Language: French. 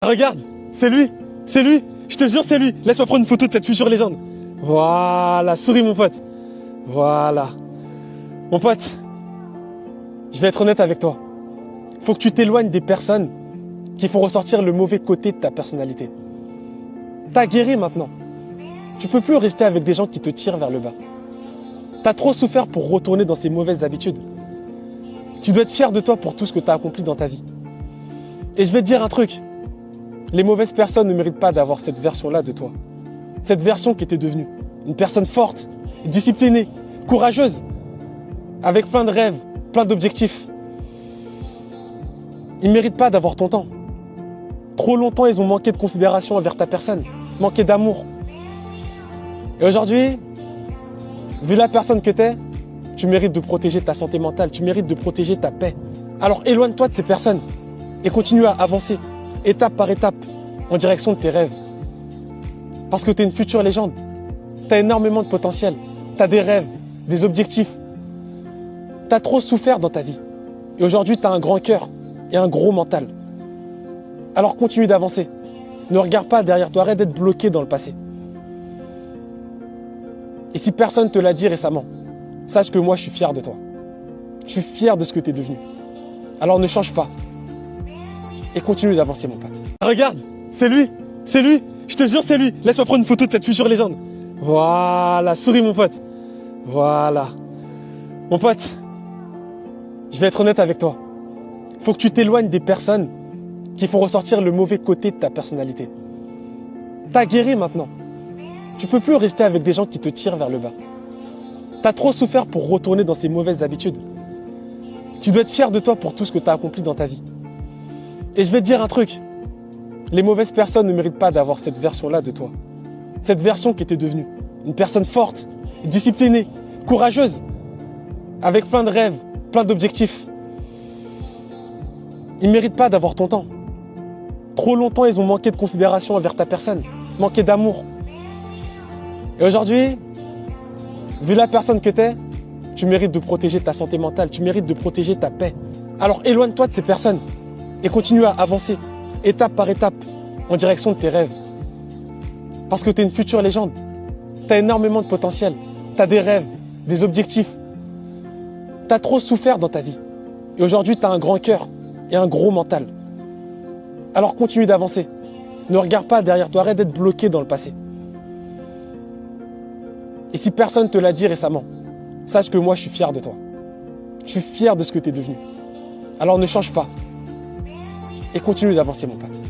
Regarde, c'est lui, je te jure c'est lui. Laisse-moi prendre une photo de cette future légende. Voilà, souris mon pote. Voilà. Mon pote, je vais être honnête avec toi. Faut que tu t'éloignes des personnes qui font ressortir le mauvais côté de ta personnalité. T'as guéri maintenant. Tu peux plus rester avec des gens qui te tirent vers le bas. T'as trop souffert pour retourner dans ces mauvaises habitudes. Tu dois être fier de toi pour tout ce que t'as accompli dans ta vie. Et je vais te dire un truc. Les mauvaises personnes ne méritent pas d'avoir cette version-là de toi. Cette version qui était devenue une personne forte, disciplinée, courageuse, avec plein de rêves, plein d'objectifs. Ils ne méritent pas d'avoir ton temps. Trop longtemps, ils ont manqué de considération envers ta personne, manqué d'amour. Et aujourd'hui, vu la personne que t'es, tu mérites de protéger ta santé mentale, tu mérites de protéger ta paix. Alors éloigne-toi de ces personnes et continue à avancer, étape par étape, en direction de tes rêves. Parce que tu es une future légende. Tu as énormément de potentiel. Tu as des rêves, des objectifs. Tu as trop souffert dans ta vie. Et aujourd'hui, tu as un grand cœur et un gros mental. Alors continue d'avancer. Ne regarde pas derrière toi, arrête d'être bloqué dans le passé. Et si personne ne te l'a dit récemment, sache que moi, je suis fier de toi. Je suis fier de ce que tu es devenu. Alors ne change pas. Et continue d'avancer, mon pote. Regarde, c'est lui, je te jure c'est lui. Laisse-moi prendre une photo de cette future légende. Voilà, souris mon pote. Voilà. Mon pote, je vais être honnête avec toi. Faut que tu t'éloignes des personnes qui font ressortir le mauvais côté de ta personnalité. T'as guéri maintenant. Tu peux plus rester avec des gens qui te tirent vers le bas. T'as trop souffert pour retourner dans ces mauvaises habitudes. Tu dois être fier de toi pour tout ce que t'as accompli dans ta vie. Et je vais te dire un truc. Les mauvaises personnes ne méritent pas d'avoir cette version-là de toi. Cette version qui était devenue une personne forte, disciplinée, courageuse, avec plein de rêves, plein d'objectifs. Ils ne méritent pas d'avoir ton temps. Trop longtemps, ils ont manqué de considération envers ta personne, manqué d'amour. Et aujourd'hui, vu la personne que t'es, tu mérites de protéger ta santé mentale, tu mérites de protéger ta paix. Alors éloigne-toi de ces personnes et continue à avancer, étape par étape, en direction de tes rêves. Parce que tu es une future légende. Tu as énormément de potentiel. Tu as des rêves, des objectifs. Tu as trop souffert dans ta vie. Et aujourd'hui, tu as un grand cœur et un gros mental. Alors continue d'avancer. Ne regarde pas derrière toi, arrête d'être bloqué dans le passé. Et si personne ne te l'a dit récemment, sache que moi, je suis fier de toi. Je suis fier de ce que tu es devenu. Alors ne change pas. Et continue d'avancer, mon pote.